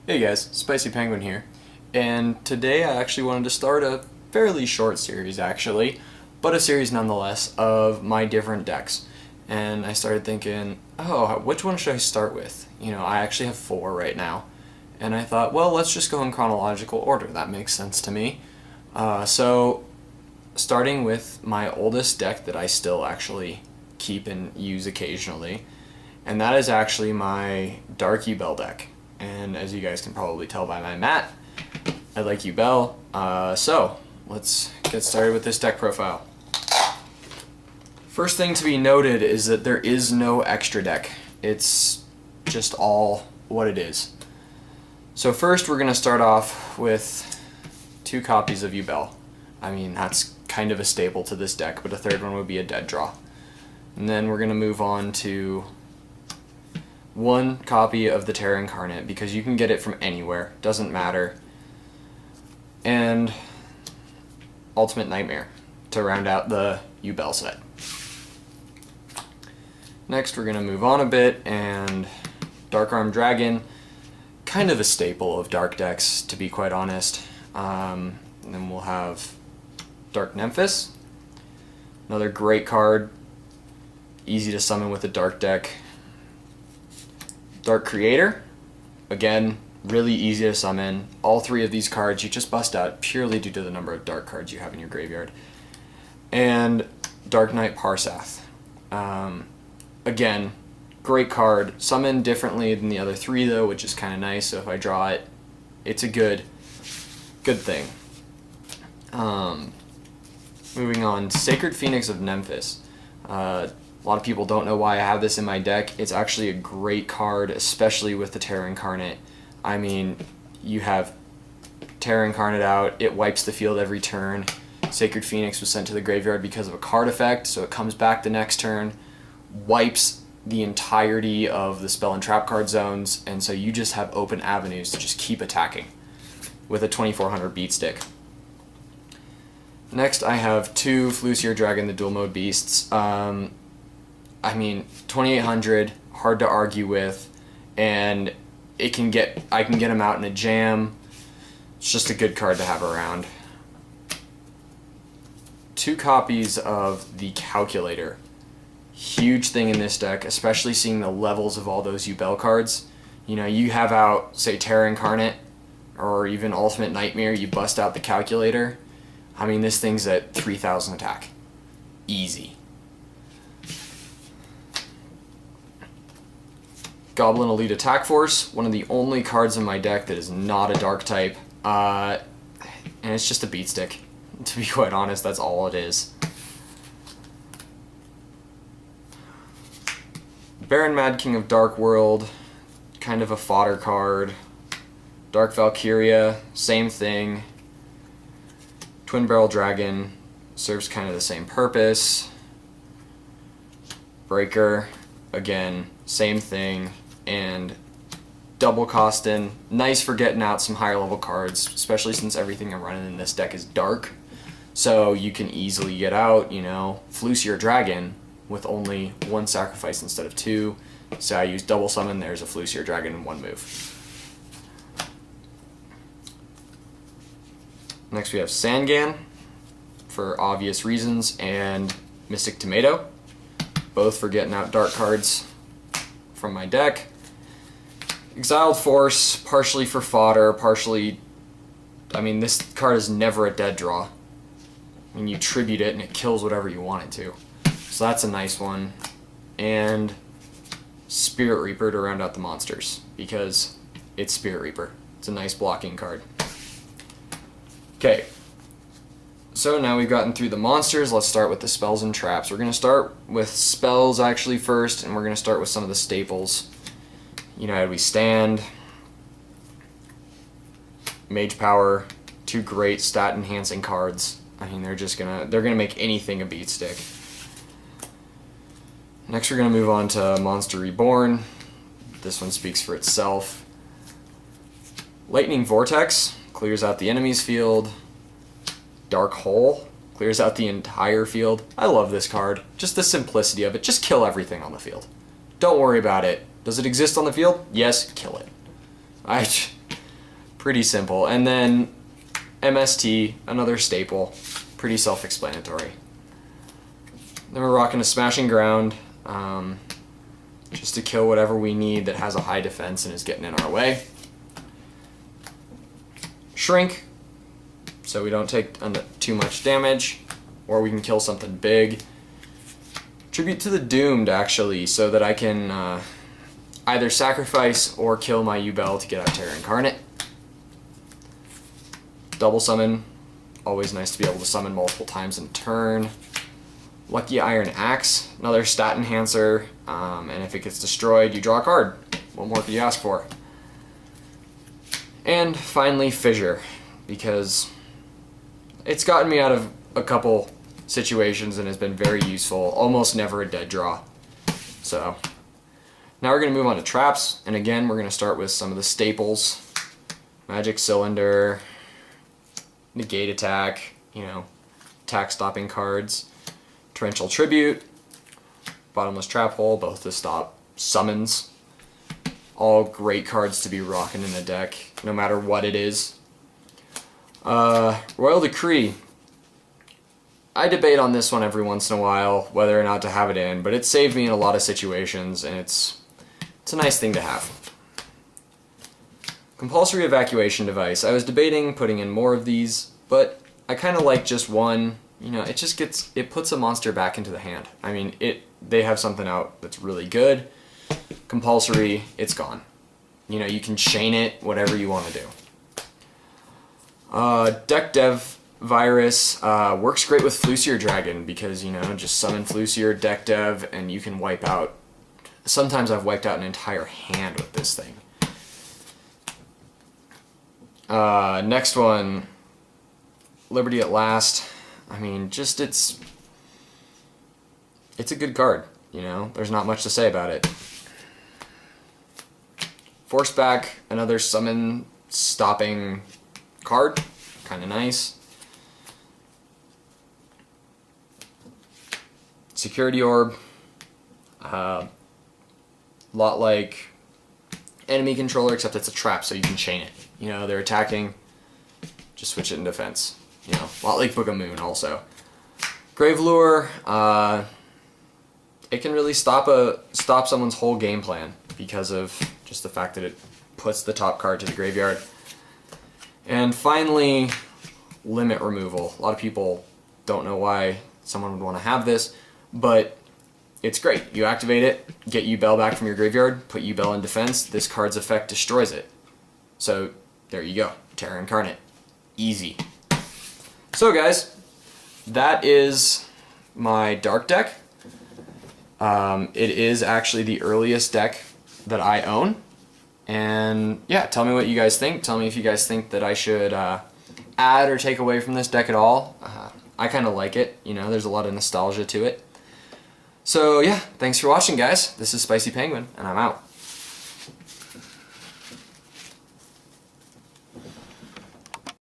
Hey guys, Spicy Penguin here, and today I actually wanted to start a fairly short series actually, but a series nonetheless of my different decks. And I started thinking, oh, which one should I start with? You know, I actually have 4 right now, and I thought, well, let's just go in chronological order, that makes sense to me. So, starting with my oldest deck that I still actually keep and use occasionally, and that is actually my Dark Yubel deck. And as you guys can probably tell by my mat, I like Yubel. So let's get started with this deck profile. First thing to be noted is that there is no extra deck. It's just all what it is. So first we're going to start off with 2 copies of Yubel. I mean, that's kind of a staple to this deck, but a third one would be a dead draw. And then we're going to move on to 1 copy of the Terra Incarnate, because you can get it from anywhere, doesn't matter, and Ultimate Nightmare to round out the Yubel set. Next we're going to move on a bit, and Dark Armed Dragon, kind of a staple of dark decks to be quite honest. And then we'll have Dark Nemesis, another great card, easy to summon with a dark deck. Dark Creator, again, really easy to summon. All 3 of these cards you just bust out purely due to the number of dark cards you have in your graveyard. And Dark Knight Parsath. Again, great card. Summon differently than the other 3 though, which is kind of nice, so if I draw it, it's a good thing. Moving on, Sacred Phoenix of Memphis. A lot of people don't know why I have this in my deck. It's actually a great card, especially with the Terra Incarnate. I mean, you have Terra Incarnate out, it wipes the field every turn. Sacred Phoenix was sent to the graveyard because of a card effect, so it comes back the next turn, wipes the entirety of the spell and trap card zones, and so you just have open avenues to just keep attacking with a 2400 beat stick. Next I have 2 Flucier Dragon, the dual mode beasts. I mean, 2800, hard to argue with, and I can get them out in a jam. It's just a good card to have around. 2 copies of the Calculator. Huge thing in this deck, especially seeing the levels of all those Yubel cards. You know, you have out, say, Terra Incarnate, or even Ultimate Nightmare, you bust out the Calculator. I mean, this thing's at 3000 attack. Easy. Goblin Elite Attack Force, one of the only cards in my deck that is not a dark type, and it's just a beat stick. To be quite honest, that's all it is. Baron Mad King of Dark World, kind of a fodder card. Dark Valkyria, same thing. Twin Barrel Dragon, serves kind of the same purpose. Breaker, again, same thing. And double costing, nice for getting out some higher level cards, especially since everything I'm running in this deck is dark. So you can easily get out, you know, Flucier Dragon with only 1 sacrifice instead of 2. So I use double summon, there's a Flucier Dragon in 1 move. Next we have Sangan, for obvious reasons, and Mystic Tomato, both for getting out dark cards from my deck. Exiled Force, partially for fodder, partially... I mean, this card is never a dead draw. I mean, you tribute it and it kills whatever you want it to. So that's a nice one. And Spirit Reaper to round out the monsters, because it's Spirit Reaper. It's a nice blocking card. Okay, so now we've gotten through the monsters, let's start with the spells and traps. We're going to start with spells actually first, and we're going to start with some of the staples. United We Stand, Mage Power, 2 great stat enhancing cards. I mean, they're gonna make anything a beat stick. Next we're gonna move on to Monster Reborn. This one speaks for itself. Lightning Vortex clears out the enemy's field. Dark Hole clears out the entire field. I love this card. Just the simplicity of it. Just kill everything on the field. Don't worry about it. Does it exist on the field? Yes, kill it. Pretty simple. And then MST, another staple, pretty self-explanatory. Then we're rocking a Smashing Ground, just to kill whatever we need that has a high defense and is getting in our way. Shrink, so we don't take too much damage, or we can kill something big. Tribute to the Doomed, actually, so that I can either sacrifice or kill my Yubel to get out Terra Incarnate. Double Summon, always nice to be able to summon multiple times in turn. Lucky Iron Axe, another stat enhancer, and if it gets destroyed, you draw a card. What more could you ask for? And finally, Fissure, because it's gotten me out of a couple situations and has been very useful, almost never a dead draw. So, now we're going to move on to traps, and again, we're going to start with some of the staples. Magic Cylinder, Negate Attack, attack stopping cards. Torrential Tribute, Bottomless Trap Hole, both to stop summons. All great cards to be rocking in the deck, no matter what it is. Royal Decree. I debate on this one every once in a while, whether or not to have it in, but it saved me in a lot of situations, and it's a nice thing to have. Compulsory Evacuation Device. I was debating putting in more of these, but I kind of like just one. It puts a monster back into the hand. I mean, they have something out that's really good. Compulsory, it's gone. You can chain it, whatever you want to do. Deck Dev Virus works great with Flucier Dragon because, just summon Flucier, Deck Dev, and you can wipe out. Sometimes I've wiped out an entire hand with this thing. Next one, Liberty at Last. I mean, it's a good card, there's not much to say about it. Forceback, another summon stopping card, kind of nice. Security Orb, lot like Enemy Controller, except it's a trap, so you can chain it. They're attacking, just switch it in defense. A lot like Book of Moon also. Grave Lure, it can really stop someone's whole game plan because of just the fact that it puts the top card to the graveyard. And finally, Limit Removal. A lot of people don't know why someone would want to have this, but it's great. You activate it, get Yubel back from your graveyard, put Yubel in defense, this card's effect destroys it. So, there you go. Terra Incarnate. Easy. So guys, that is my Dark deck. It is actually the earliest deck that I own. And yeah, tell me what you guys think. Tell me if you guys think that I should add or take away from this deck at all. I kind of like it. There's a lot of nostalgia to it. So yeah, thanks for watching, guys. This is Spicy Penguin, and I'm out.